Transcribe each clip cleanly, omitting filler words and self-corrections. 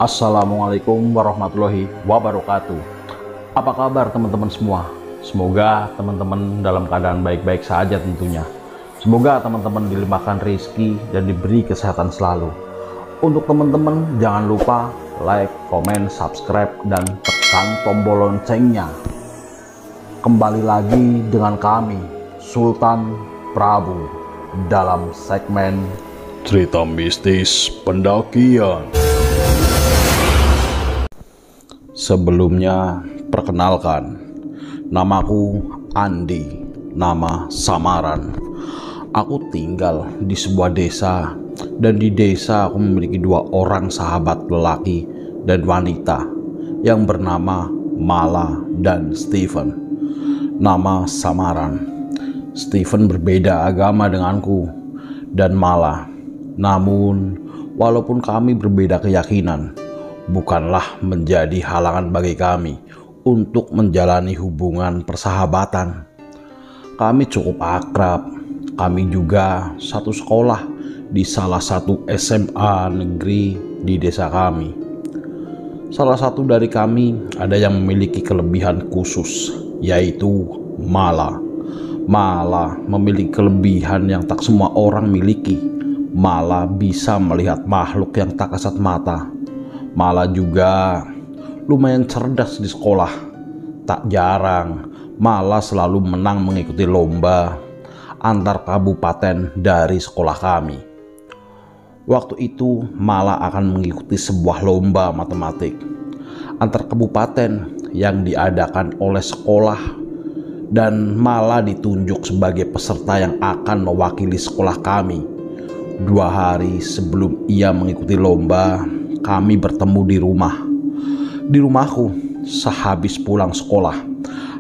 Assalamualaikum warahmatullahi wabarakatuh. Apa kabar teman-teman semua? Semoga teman-teman dalam keadaan baik-baik saja tentunya. Semoga teman-teman dilimpahkan rezeki dan diberi kesehatan selalu. Untuk teman-teman jangan lupa like, komen, subscribe, dan tekan tombol loncengnya. Kembali lagi dengan kami, Sultan Prabu, dalam segmen Cerita Mistis Pendakian. Sebelumnya, perkenalkan, namaku Andi, nama samaran. Aku tinggal di sebuah desa, dan di desa aku memiliki dua orang sahabat lelaki dan wanita yang bernama Mala dan Steven. Nama samaran. Steven berbeda agama denganku dan Mala. Namun, walaupun kami berbeda keyakinan, bukanlah menjadi halangan bagi kami untuk menjalani hubungan persahabatan. Kami cukup akrab. Kami juga satu sekolah di salah satu SMA negeri di desa kami. Salah satu dari kami ada yang memiliki kelebihan khusus, yaitu Mala. Mala memiliki kelebihan yang tak semua orang miliki. Mala bisa melihat makhluk yang tak kasat mata. Mala juga lumayan cerdas di sekolah. Tak jarang Mala selalu menang mengikuti lomba antar kabupaten dari sekolah kami. Waktu itu Mala akan mengikuti sebuah lomba matematik antar kabupaten yang diadakan oleh sekolah, dan Mala ditunjuk sebagai peserta yang akan mewakili sekolah kami. 2 hari sebelum ia mengikuti lomba, kami bertemu di rumah. Di rumahku sehabis pulang sekolah.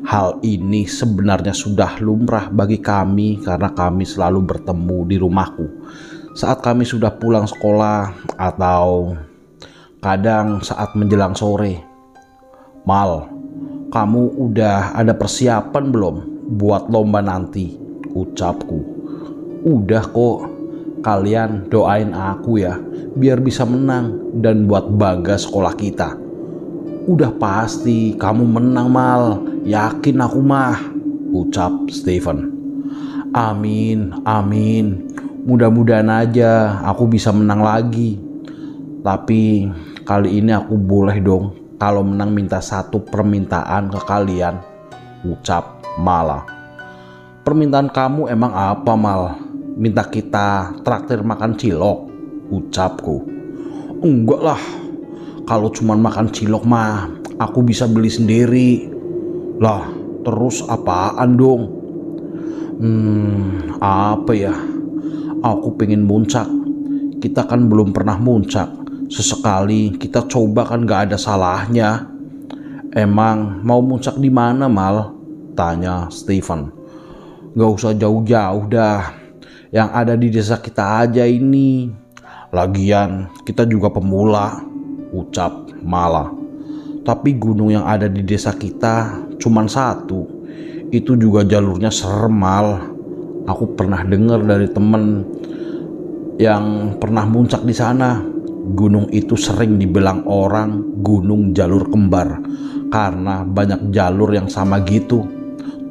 Hal ini sebenarnya sudah lumrah bagi kami karena kami selalu bertemu di rumahku saat kami sudah pulang sekolah atau kadang saat menjelang sore. Mal, kamu udah ada persiapan belum buat lomba nanti? Ucapku. Udah kok, kalian doain aku ya biar bisa menang dan buat bangga sekolah kita. Udah pasti kamu menang, Mal, yakin aku mah, ucap Steven. Amin, amin, mudah-mudahan aja aku bisa menang lagi. Tapi kali ini aku boleh dong kalau menang minta satu permintaan ke kalian, ucap Mala. Permintaan kamu emang apa, Mal? Minta kita traktir makan cilok, ucapku. Enggak lah, kalau cuma makan cilok mah aku bisa beli sendiri. Lah, terus apaan dong? Apa ya? Aku pengen muncak. Kita kan belum pernah muncak. Sesekali kita coba kan gak ada salahnya. Emang mau muncak di mana, Mal? Tanya Steven. Gak usah jauh-jauh dah. Yang ada di desa kita aja ini. Lagian kita juga pemula, ucap Mala. Tapi gunung yang ada di desa kita cuman satu. Itu juga jalurnya serem, Mal. Aku pernah dengar dari temen yang pernah muncak di sana. Gunung itu sering dibilang orang gunung jalur kembar karena banyak jalur yang sama gitu.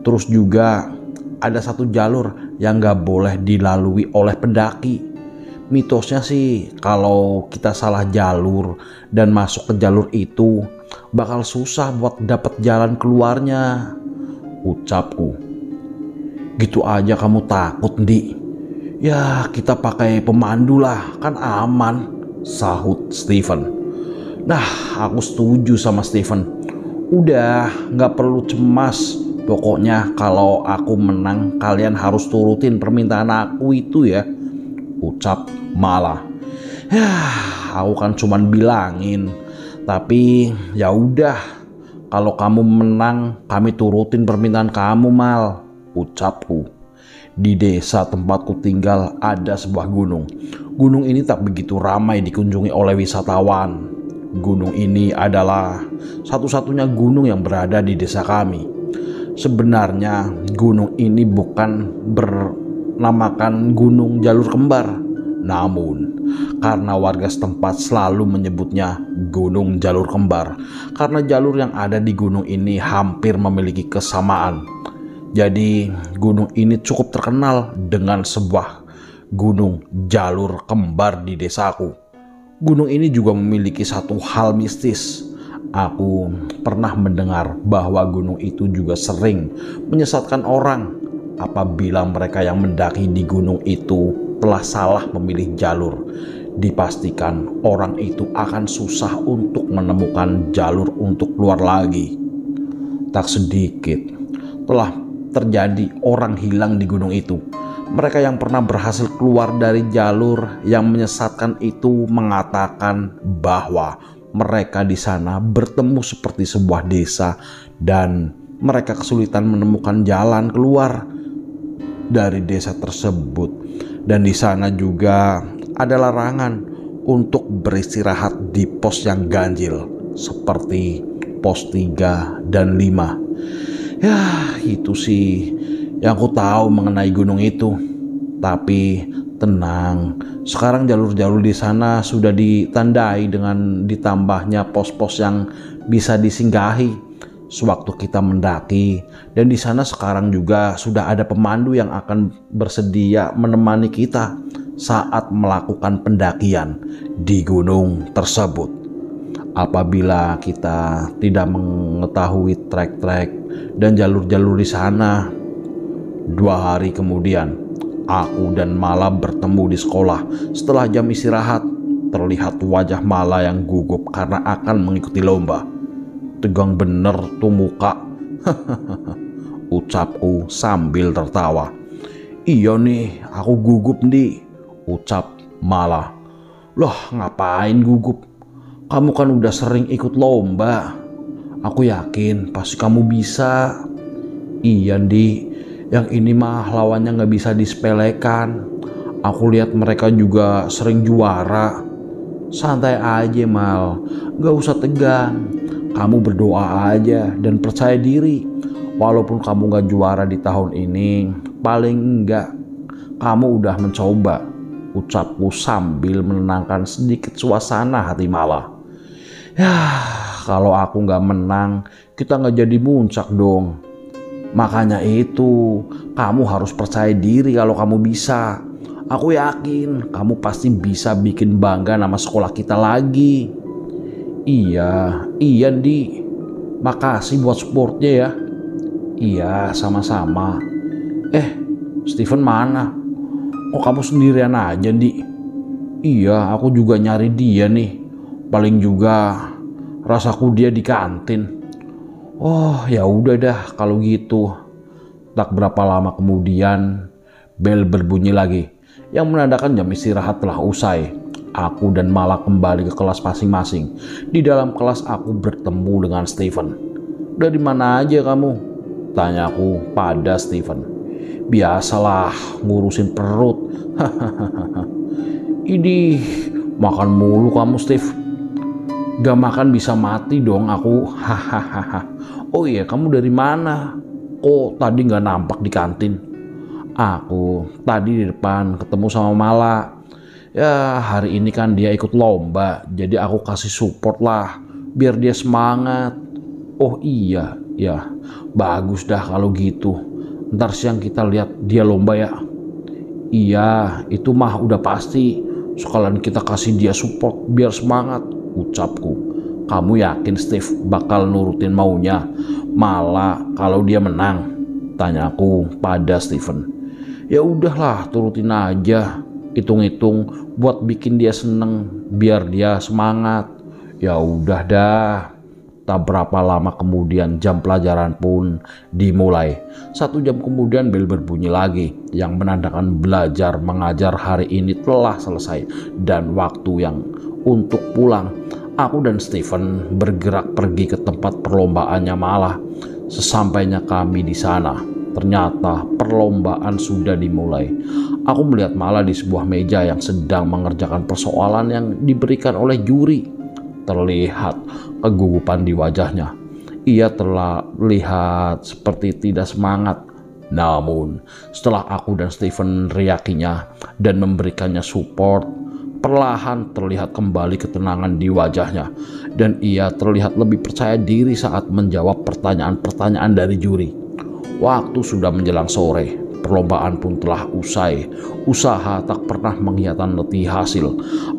Terus juga ada satu jalur yang gak boleh dilalui oleh pendaki. Mitosnya sih kalau kita salah jalur dan masuk ke jalur itu bakal susah buat dapet jalan keluarnya, ucapku. Gitu aja kamu takut, Di? Ya kita pakai pemandu lah, kan aman, sahut Steven. Nah, aku setuju sama Steven. Udah, gak perlu cemas. Pokoknya kalau aku menang, kalian harus turutin permintaan aku itu ya, ucap Mala. Ya, aku kan cuman bilangin. Tapi ya udah, kalau kamu menang, kami turutin permintaan kamu, Mal, ucapku. Di desa tempatku tinggal ada sebuah gunung. Gunung ini tak begitu ramai dikunjungi oleh wisatawan. Gunung ini adalah satu-satunya gunung yang berada di desa kami. Sebenarnya gunung ini bukan bernamakan gunung jalur kembar. Namun karena warga setempat selalu menyebutnya Gunung Jalur Kembar, karena jalur yang ada di gunung ini hampir memiliki kesamaan. Jadi gunung ini cukup terkenal dengan sebuah gunung jalur kembar di desaku. Gunung ini juga memiliki satu hal mistis. Aku pernah mendengar bahwa gunung itu juga sering menyesatkan orang apabila mereka yang mendaki di gunung itu telah salah memilih jalur. Dipastikan orang itu akan susah untuk menemukan jalur untuk keluar lagi. Tak sedikit telah terjadi orang hilang di gunung itu. Mereka yang pernah berhasil keluar dari jalur yang menyesatkan itu mengatakan bahwa mereka di sana bertemu seperti sebuah desa dan mereka kesulitan menemukan jalan keluar dari desa tersebut. Dan di sana juga ada larangan untuk beristirahat di pos yang ganjil seperti pos 3 dan 5. Ya, itu sih yang aku tahu mengenai gunung itu. Tapi tenang, sekarang jalur-jalur di sana sudah ditandai dengan ditambahnya pos-pos yang bisa disinggahi sewaktu kita mendaki, dan di sana sekarang juga sudah ada pemandu yang akan bersedia menemani kita saat melakukan pendakian di gunung tersebut. Apabila kita tidak mengetahui trek-trek dan jalur-jalur di sana, 2 hari kemudian aku dan Mala bertemu di sekolah. Setelah jam istirahat, terlihat wajah Mala yang gugup karena akan mengikuti lomba. Tegang bener tuh muka, ucapku sambil tertawa. Iya nih, aku gugup nih, ucap Mala. Loh, ngapain gugup? Kamu kan udah sering ikut lomba. Aku yakin pasti kamu bisa. Iya, Di. Yang ini mah lawannya gak bisa disepelekan. Aku lihat mereka juga sering juara. Santai aja, Mal. Gak usah tegang. Kamu berdoa aja dan percaya diri. Walaupun kamu gak juara di tahun ini, paling enggak kamu udah mencoba, ucapku sambil menenangkan sedikit suasana hati Mala. Ya, kalau aku gak menang, kita gak jadi muncak dong. Makanya itu, kamu harus percaya diri kalau kamu bisa. Aku yakin kamu pasti bisa bikin bangga nama sekolah kita lagi. Iya Di. Makasih buat supportnya ya. Iya, sama-sama. Steven mana? Kok kamu sendirian aja, Di? Iya, aku juga nyari dia nih. Paling juga rasaku dia di kantin. Oh, ya udah dah kalau gitu. Tak berapa lama kemudian, bel berbunyi lagi yang menandakan jam istirahat telah usai. Aku dan Mala kembali ke kelas masing-masing. Di dalam kelas aku bertemu dengan Steven. Dari mana aja kamu? Tanyaku pada Steven. Biasalah, ngurusin perut. Idih, makan mulu kamu, Steve. Gak makan bisa mati dong aku. Hahaha. Oh iya, kamu dari mana? Kok tadi gak nampak di kantin? Aku tadi di depan ketemu sama Mala. Ya, hari ini kan dia ikut lomba, jadi aku kasih support lah biar dia semangat. Oh iya, ya bagus dah kalau gitu. Ntar siang kita lihat dia lomba ya. Iya, itu mah udah pasti. Sekalian kita kasih dia support biar semangat, ucapku. Kamu yakin Steve bakal nurutin maunya Mala kalau dia menang? Tanyaku pada Steven. Ya udahlah, turutin aja. Hitung-hitung buat bikin dia seneng, biar dia semangat. Ya udah dah. Tak berapa lama kemudian jam pelajaran pun dimulai. 1 jam kemudian bel berbunyi lagi yang menandakan belajar mengajar hari ini telah selesai dan waktu yang untuk pulang. Aku dan Steven bergerak pergi ke tempat perlombaannya Mala. Sesampainya kami di sana, ternyata perlombaan sudah dimulai. Aku melihat Mala di sebuah meja yang sedang mengerjakan persoalan yang diberikan oleh juri. Terlihat kegugupan di wajahnya. Ia terlihat seperti tidak semangat. Namun setelah aku dan Steven riakinya dan memberikannya support, Perlahan terlihat kembali ketenangan di wajahnya, dan ia terlihat lebih percaya diri saat menjawab pertanyaan-pertanyaan dari juri. Waktu sudah menjelang sore, perlombaan pun telah usai. Usaha tak pernah menghilangkan letih hasil.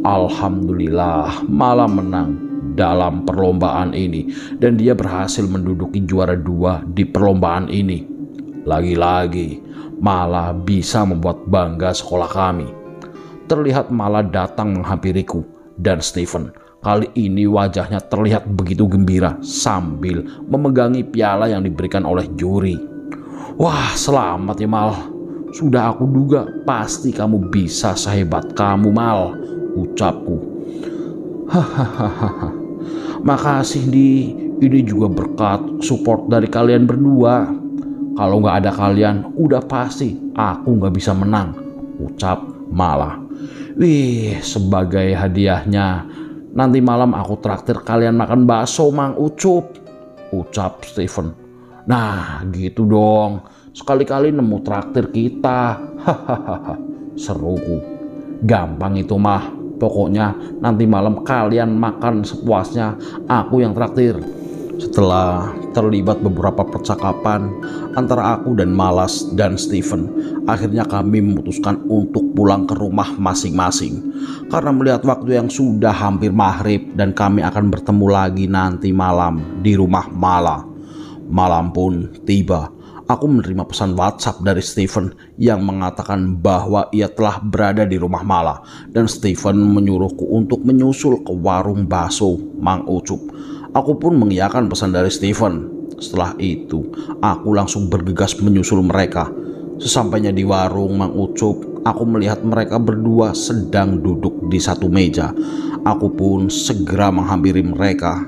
Alhamdulillah, Mala menang dalam perlombaan ini, dan dia berhasil menduduki juara 2 di perlombaan ini. Lagi-lagi, Mala bisa membuat bangga sekolah kami. Terlihat Mala datang menghampiriku dan Stephen. Kali ini wajahnya terlihat begitu gembira sambil memegangi piala yang diberikan oleh juri. Wah, selamat ya Mal. Sudah aku duga pasti kamu bisa sehebat kamu, Mal, ucapku. Hahaha. Makasih Di, ini juga berkat support dari kalian berdua. Kalau nggak ada kalian, udah pasti aku nggak bisa menang, ucap Mala. Wih, sebagai hadiahnya, nanti malam aku traktir kalian makan bakso, Mang Ucup, ucap Stephen. Nah, gitu dong. Sekali-kali nemu traktir kita. Hahaha, seruku. Gampang itu mah. Pokoknya nanti malam kalian makan sepuasnya, aku yang traktir. Setelah terlibat beberapa percakapan antara aku dan Malas dan Stephen, akhirnya kami memutuskan untuk pulang ke rumah masing-masing. Karena melihat waktu yang sudah hampir maghrib dan kami akan bertemu lagi nanti malam di rumah Mala. Malam pun tiba. Aku menerima pesan WhatsApp dari Stephen yang mengatakan bahwa ia telah berada di rumah Mala, dan Stephen menyuruhku untuk menyusul ke warung bakso Mang Ucup. Aku pun mengiyakan pesan dari Stephen. Setelah itu, aku langsung bergegas menyusul mereka. Sesampainya di warung Mang Ucup, aku melihat mereka berdua sedang duduk di satu meja. Aku pun segera menghampiri mereka.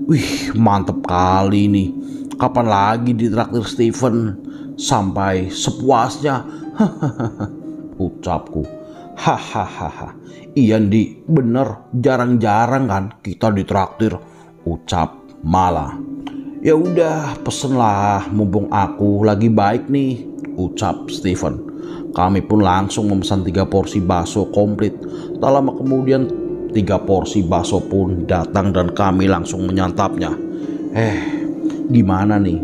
Wih, mantep kali nih. Kapan lagi ditraktir Stephen? Sampai sepuasnya. Hahaha, ucapku. Hahaha. Iya Di, bener, jarang-jarang kan kita ditraktir, ucap Mala. Ya udah, pesenlah, mumpung aku lagi baik nih, ucap Stephen. Kami pun langsung memesan 3 porsi bakso komplit. Tak lama kemudian 3 porsi bakso pun datang dan kami langsung menyantapnya. Gimana nih?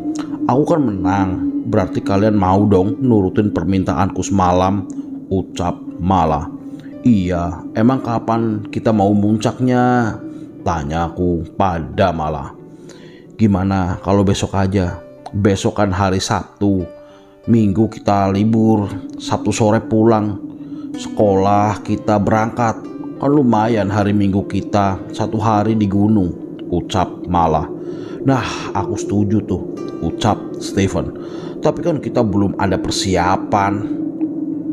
Aku kan menang, berarti kalian mau dong nurutin permintaanku semalam, ucap Mala. Iya, emang kapan kita mau muncaknya? Tanyaku pada Mala. Gimana kalau besok aja? Besok kan hari Sabtu, Minggu kita libur, Sabtu sore pulang. Sekolah kita berangkat, kan lumayan hari Minggu kita 1 hari di gunung, ucap Mala. Nah, aku setuju tuh, ucap Stephen. Tapi kan kita belum ada persiapan.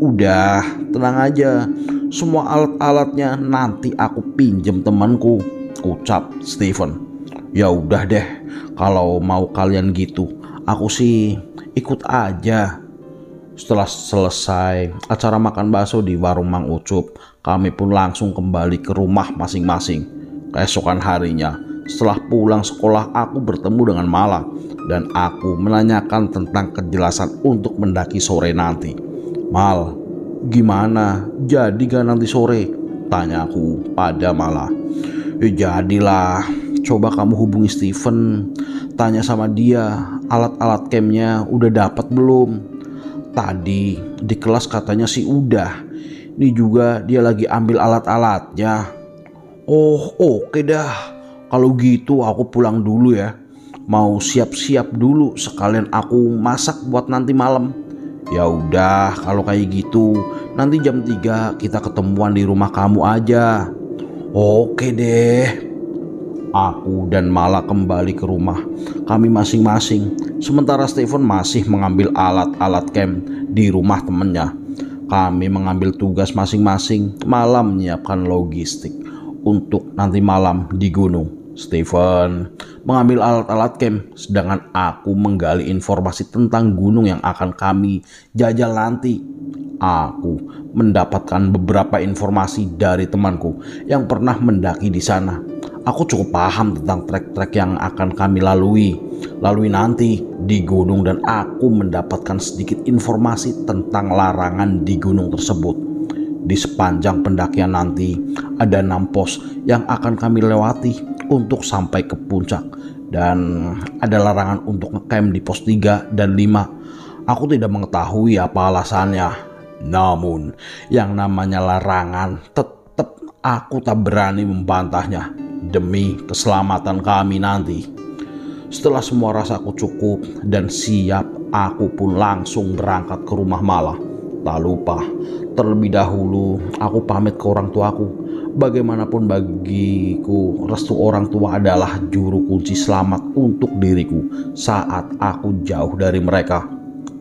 Udah, tenang aja. Semua alat-alatnya nanti aku pinjem temanku, ucap Stephen. Ya udah deh, kalau mau kalian gitu, aku sih ikut aja. Setelah selesai acara makan bakso di warung Mang Ucup, kami pun langsung kembali ke rumah masing-masing. Keesokan harinya, setelah pulang sekolah, aku bertemu dengan Mala dan aku menanyakan tentang kejelasan untuk mendaki sore nanti. Mal, gimana? Jadi gak nanti sore? Tanyaku pada Mala. Jadilah, coba kamu hubungi Stephen, tanya sama dia alat-alat campnya udah dapat belum. Tadi di kelas katanya sih udah. Ini juga dia lagi ambil alat-alatnya. Oh, oke dah. Kalau gitu aku pulang dulu ya. Mau siap-siap dulu sekalian aku masak buat nanti malam. Ya udah, kalau kayak gitu nanti jam 3 kita ketemuan di rumah kamu aja. Oke deh. Aku dan Mala kembali ke rumah kami masing-masing. Sementara Stephen masih mengambil alat-alat camp di rumah temennya. Kami mengambil tugas masing-masing. Mala menyiapkan logistik untuk nanti malam di gunung. Stephen mengambil alat-alat camp, sedangkan aku menggali informasi tentang gunung yang akan kami jajal nanti. Aku mendapatkan beberapa informasi dari temanku yang pernah mendaki di sana. Aku cukup paham tentang trek-trek yang akan kami lalui nanti di gunung, dan aku mendapatkan sedikit informasi tentang larangan di gunung tersebut. Di sepanjang pendakian nanti ada 6 pos yang akan kami lewati untuk sampai ke puncak. Dan ada larangan untuk ngecamp di pos 3 dan 5. Aku tidak mengetahui apa alasannya. Namun yang namanya larangan tetap aku tak berani membantahnya demi keselamatan kami nanti. Setelah semua rasaku cukup dan siap, aku pun langsung berangkat ke rumah Mala. Tak lupa, terlebih dahulu aku pamit ke orang tuaku. Bagaimanapun bagiku, restu orang tua adalah juru kunci selamat untuk diriku saat aku jauh dari mereka.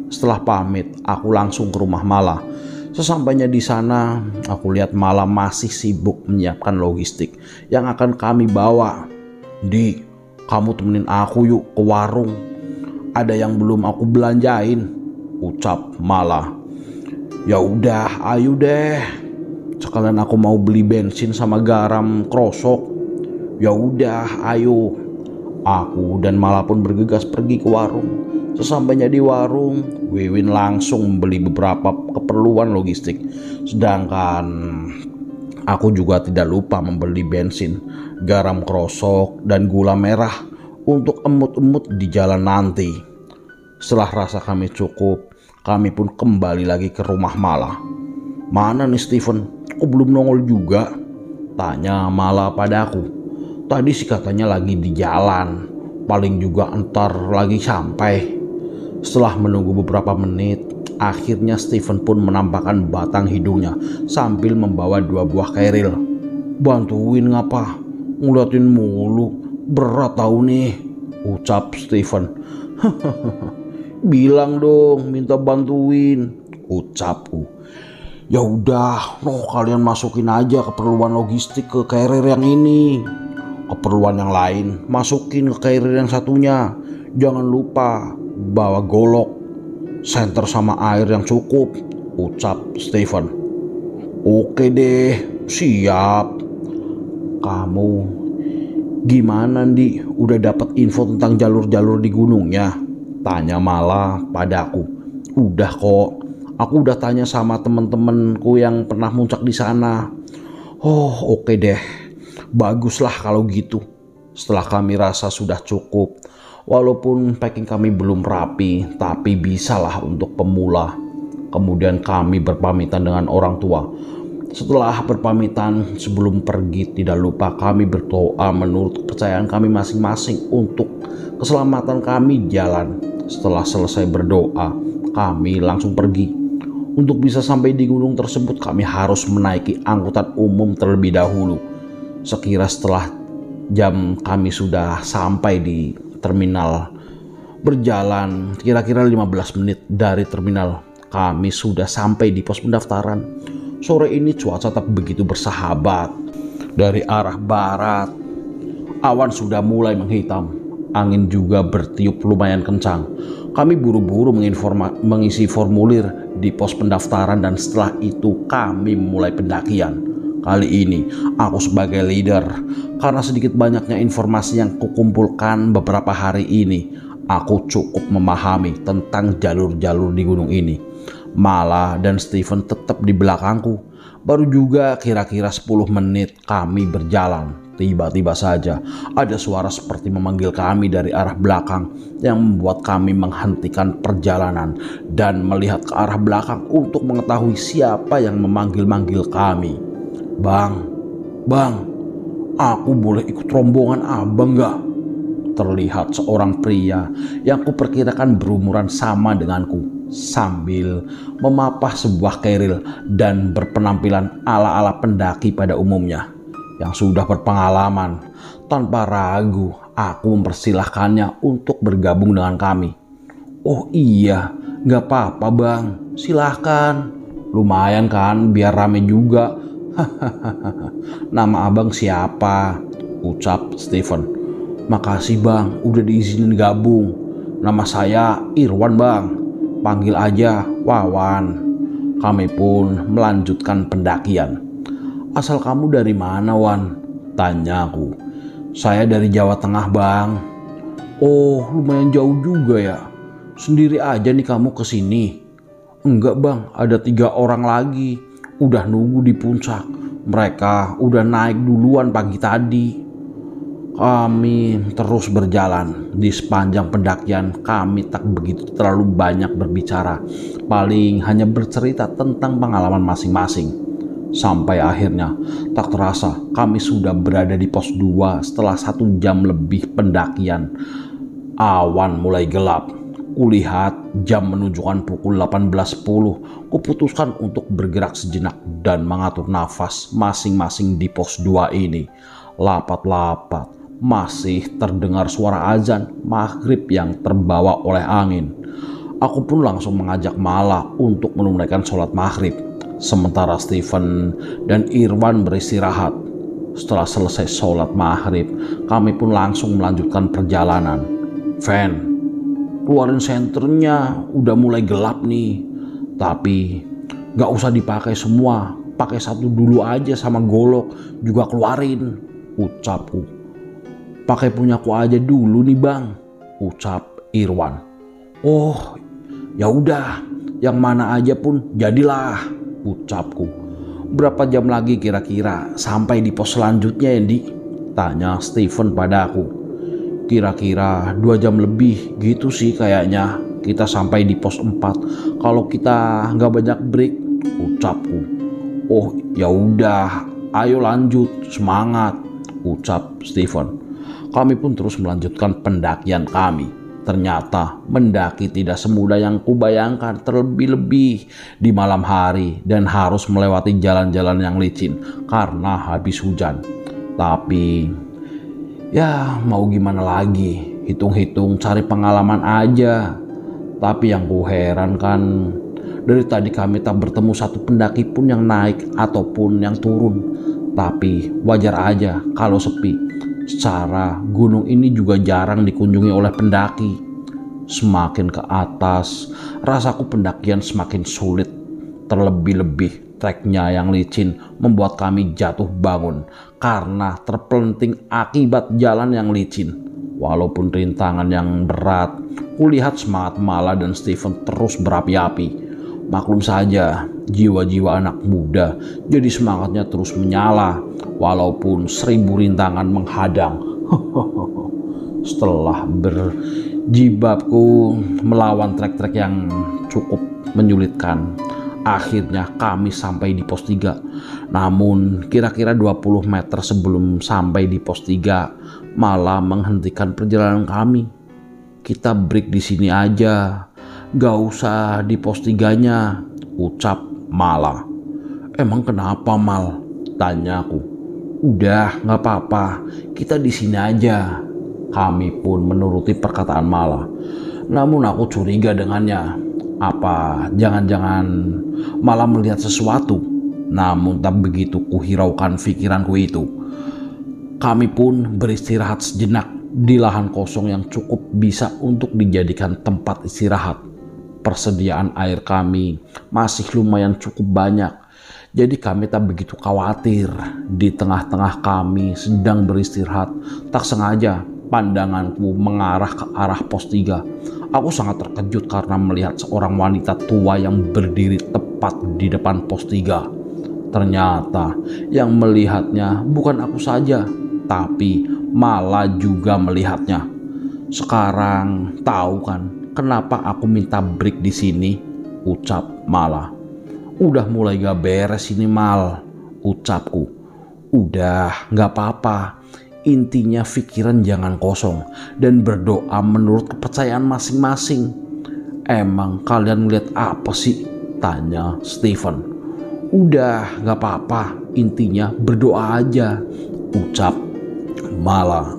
Setelah pamit, aku langsung ke rumah Mala. Sesampainya di sana, aku lihat Mala masih sibuk menyiapkan logistik yang akan kami bawa. Di, kamu temenin aku yuk ke warung. Ada yang belum aku belanjain, ucap Mala. Ya udah, ayo deh. Sekalian aku mau beli bensin sama garam krosok. Ya udah, ayo. Aku dan Mala pun bergegas pergi ke warung. Sesampainya di warung, Wiwin langsung membeli beberapa keperluan logistik. Sedangkan aku juga tidak lupa membeli bensin, garam krosok, dan gula merah untuk emut-emut di jalan nanti. Setelah rasa kami cukup, kami pun kembali lagi ke rumah Mala. Mana nih Steven? Kok belum nongol juga? Tanya Mala padaku. Tadi sih katanya lagi di jalan. Paling juga entar lagi sampai. Setelah menunggu beberapa menit, akhirnya Steven pun menampakkan batang hidungnya sambil membawa 2 buah keril. Bantuin ngapa? Ngeliatin mulu. Berat tau nih, ucap Steven. Bilang dong minta bantuin, ucapku. Ya udah, kalian masukin aja keperluan logistik ke carrier yang ini. Keperluan yang lain masukin ke carrier yang satunya. Jangan lupa bawa golok, senter sama air yang cukup, ucap Steven. Oke deh, siap. Kamu gimana Di? Udah dapat info tentang jalur-jalur di gunungnya? Tanya Mala padaku. Udah kok. Aku udah tanya sama temen-temenku yang pernah muncak di sana. Oh, oke deh. Baguslah kalau gitu. Setelah kami rasa sudah cukup, walaupun packing kami belum rapi, tapi bisalah untuk pemula. Kemudian kami berpamitan dengan orang tua. Setelah berpamitan, sebelum pergi tidak lupa kami berdoa menurut kepercayaan kami masing-masing untuk keselamatan kami jalan. Setelah selesai berdoa, kami langsung pergi. Untuk bisa sampai di gunung tersebut, kami harus menaiki angkutan umum terlebih dahulu. Sekira setelah jam kami sudah sampai di terminal. Berjalan kira-kira 15 menit dari terminal, kami sudah sampai di pos pendaftaran. Sore ini cuaca tak begitu bersahabat. Dari arah barat, awan sudah mulai menghitam. Angin juga bertiup lumayan kencang. Kami buru-buru mengisi formulir di pos pendaftaran dan setelah itu kami mulai pendakian. Kali ini aku sebagai leader, karena sedikit banyaknya informasi yang kukumpulkan beberapa hari ini, aku cukup memahami tentang jalur-jalur di gunung ini. Mala dan Steven tetap di belakangku. Baru juga kira-kira 10 menit kami berjalan. Tiba-tiba saja ada suara seperti memanggil kami dari arah belakang yang membuat kami menghentikan perjalanan dan melihat ke arah belakang untuk mengetahui siapa yang memanggil-manggil kami. Bang, aku boleh ikut rombongan abang gak? Terlihat seorang pria yang kuperkirakan berumuran sama denganku sambil memapah sebuah keril dan berpenampilan ala-ala pendaki pada umumnya. Yang sudah berpengalaman. Tanpa ragu, aku mempersilahkannya untuk bergabung dengan kami. Oh iya, gak apa-apa bang, silahkan. Lumayan kan, biar rame juga. Nama abang siapa? Ucap Steven. Makasih bang, udah diizinin gabung. Nama saya Irwan bang, panggil aja Wawan. Kami pun melanjutkan pendakian. Asal kamu dari mana Wan? Tanyaku. Saya dari Jawa Tengah bang. Oh lumayan jauh juga ya. Sendiri aja nih kamu kesini? Enggak bang, ada 3 orang lagi. udah nunggu di puncak. Mereka udah naik duluan pagi tadi. Kami terus berjalan. Di sepanjang pendakian kami tak begitu terlalu banyak berbicara. Paling hanya bercerita tentang pengalaman masing-masing. Sampai akhirnya tak terasa kami sudah berada di pos 2 setelah 1 jam lebih pendakian. Awan mulai gelap. Kulihat jam menunjukkan pukul 18.10. Kuputuskan untuk bergerak sejenak dan mengatur nafas masing-masing di pos 2 ini. Lapat-lapat masih terdengar suara azan maghrib yang terbawa oleh angin. Aku pun langsung mengajak Mala untuk menunaikan sholat maghrib. Sementara Stephen dan Irwan beristirahat. Setelah selesai sholat maghrib, kami pun langsung melanjutkan perjalanan. Van, keluarin senternya, udah mulai gelap nih. Tapi gak usah dipakai semua, pakai satu dulu aja sama golok juga keluarin, ucapku. Pakai punyaku aja dulu nih bang, ucap Irwan. Oh, ya udah, yang mana aja pun jadilah, ucapku. Berapa jam lagi kira-kira sampai di pos selanjutnya, Andy? Tanya Stephen padaku. Kira-kira 2 jam lebih gitu sih kayaknya kita sampai di pos 4 kalau kita nggak banyak break, ucapku. Oh ya udah, ayo lanjut, semangat, ucap Stephen. Kami pun terus melanjutkan pendakian kami. Ternyata mendaki tidak semudah yang kubayangkan, terlebih-lebih di malam hari dan harus melewati jalan-jalan yang licin karena habis hujan. Tapi ya mau gimana lagi, hitung-hitung cari pengalaman aja. Tapi yang ku heran kan, dari tadi kami tak bertemu satu pendaki pun yang naik ataupun yang turun. Tapi wajar aja kalau sepi. Secara gunung ini juga jarang dikunjungi oleh pendaki. Semakin ke atas, rasaku pendakian semakin sulit. Terlebih-lebih treknya yang licin membuat kami jatuh bangun karena terpelanting akibat jalan yang licin. Walaupun rintangan yang berat, kulihat semangat Mala dan Stephen terus berapi-api. Maklum saja, jiwa-jiwa anak muda jadi semangatnya terus menyala walaupun 1000 rintangan menghadang. Setelah berjibaku melawan trek-trek yang cukup menyulitkan, akhirnya kami sampai di pos 3. Namun kira-kira 20 meter sebelum sampai di pos 3, Mala menghentikan perjalanan kami. Kita break di sini aja, gak usah di pos 3-nya, ucap Mala. Emang kenapa Mal? Tanyaku. Udah gak apa-apa, kita di sini aja. Kami pun menuruti perkataan Mala. Namun aku curiga dengannya. Apa jangan-jangan Mala melihat sesuatu? Namun tak begitu kuhiraukan pikiranku itu. Kami pun beristirahat sejenak di lahan kosong yang cukup bisa untuk dijadikan tempat istirahat. Persediaan air kami masih lumayan cukup banyak. Jadi kami tak begitu khawatir. Di tengah-tengah kami sedang beristirahat, tak sengaja pandanganku mengarah ke arah pos 3. Aku sangat terkejut karena melihat seorang wanita tua yang berdiri tepat di depan pos 3. Ternyata yang melihatnya bukan aku saja, tapi Mala juga melihatnya. Sekarang tahu kan kenapa aku minta break di sini, ucap Mala. Udah mulai gak beres ini Mal, ucapku. Udah gak apa-apa. Intinya pikiran jangan kosong dan berdoa menurut kepercayaan masing-masing. Emang kalian ngeliat apa sih? Tanya Stephen. Udah gak apa-apa, intinya berdoa aja, ucap Mala.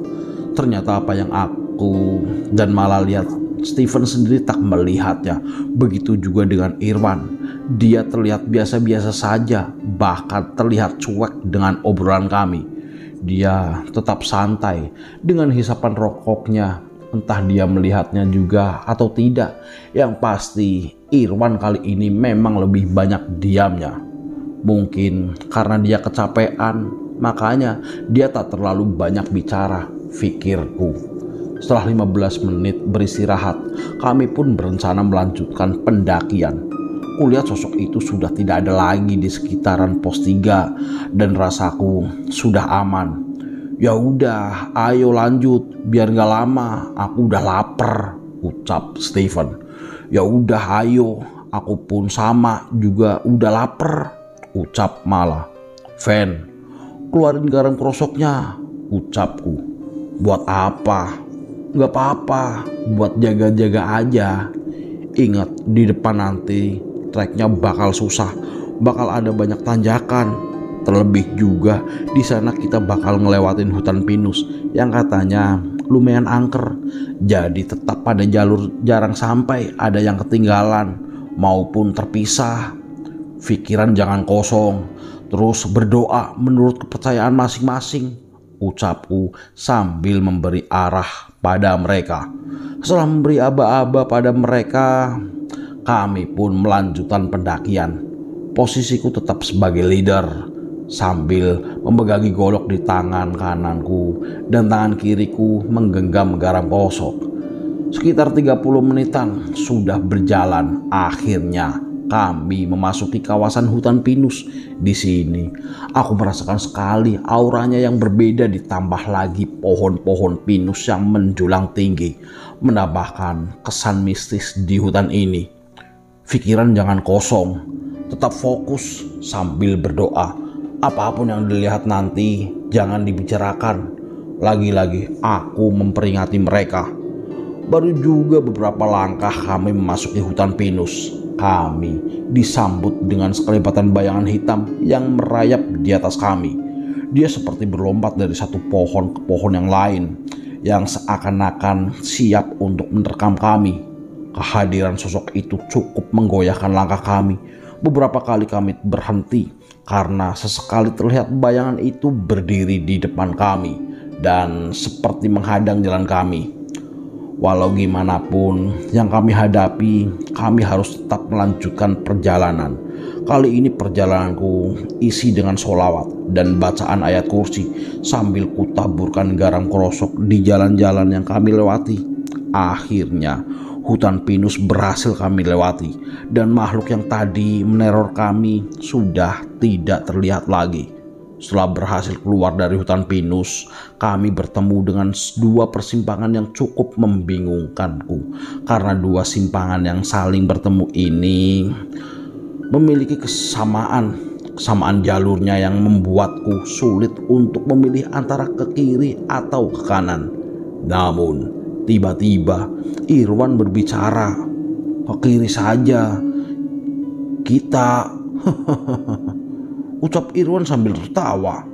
Ternyata apa yang aku dan Mala lihat, Stephen sendiri tak melihatnya. Begitu juga dengan Irwan. Dia terlihat biasa-biasa saja, bahkan terlihat cuek dengan obrolan kami. Dia tetap santai dengan hisapan rokoknya. Entah dia melihatnya juga atau tidak. Yang pasti Irwan kali ini memang lebih banyak diamnya. Mungkin karena dia kecapean, makanya dia tak terlalu banyak bicara, pikirku. Setelah 15 menit beristirahat, kami pun berencana melanjutkan pendakian. Kulihat sosok itu sudah tidak ada lagi di sekitaran pos 3 dan rasaku sudah aman. Ya udah, ayo lanjut, biar gak lama, aku udah lapar, ucap Steven. Ya udah ayo, aku pun sama juga udah lapar, ucap Mala. Fen, keluarin garam krosoknya, ucapku. Buat apa? Gak apa-apa, buat jaga-jaga aja. Ingat, di depan nanti treknya bakal susah, bakal ada banyak tanjakan. Terlebih juga di sana kita bakal ngelewatin hutan pinus yang katanya lumayan angker. Jadi tetap pada jalur jarang sampai ada yang ketinggalan maupun terpisah. Pikiran jangan kosong, terus berdoa menurut kepercayaan masing-masing, ucapku sambil memberi arah pada mereka. Setelah memberi aba-aba pada mereka, kami pun melanjutkan pendakian. Posisiku tetap sebagai leader sambil memegangi golok di tangan kananku dan tangan kiriku menggenggam garam kosok. Sekitar 30 menitan sudah berjalan. Akhirnya kami memasuki kawasan hutan pinus. Di sini aku merasakan sekali auranya yang berbeda, ditambah lagi pohon-pohon pinus yang menjulang tinggi menambahkan kesan mistis di hutan ini. Pikiran jangan kosong, tetap fokus sambil berdoa. Apapun yang dilihat nanti jangan dibicarakan. Lagi-lagi aku memperingati mereka. Baru juga beberapa langkah kami memasuki hutan pinus, kami disambut dengan sekelibatan bayangan hitam yang merayap di atas kami. Dia seperti berlompat dari satu pohon ke pohon yang lain, yang seakan-akan siap untuk menerkam kami. Kehadiran sosok itu cukup menggoyahkan langkah kami. Beberapa kali kami berhenti karena sesekali terlihat bayangan itu berdiri di depan kami dan seperti menghadang jalan kami. Walau gimana pun yang kami hadapi, kami harus tetap melanjutkan perjalanan. Kali ini perjalananku isi dengan sholawat dan bacaan ayat kursi sambil kutaburkan garam krosok di jalan-jalan yang kami lewati. Akhirnya hutan pinus berhasil kami lewati dan makhluk yang tadi meneror kami sudah tidak terlihat lagi. Setelah berhasil keluar dari hutan pinus, kami bertemu dengan dua persimpangan yang cukup membingungkanku. Karena dua simpangan yang saling bertemu ini memiliki kesamaan jalurnya yang membuatku sulit untuk memilih antara ke kiri atau ke kanan. Namun tiba-tiba Irwan berbicara, "Ke kiri saja kita." Ucap Irwan sambil tertawa.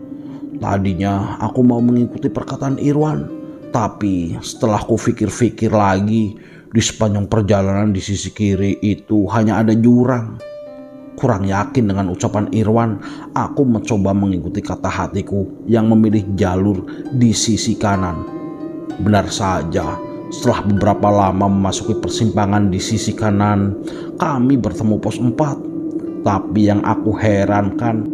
Tadinya aku mau mengikuti perkataan Irwan, tapi setelah ku pikir-pikir lagi, di sepanjang perjalanan di sisi kiri itu hanya ada jurang. Kurang yakin dengan ucapan Irwan, aku mencoba mengikuti kata hatiku yang memilih jalur di sisi kanan. Benar saja, setelah beberapa lama memasuki persimpangan di sisi kanan, kami bertemu pos 4. Tapi yang aku herankan,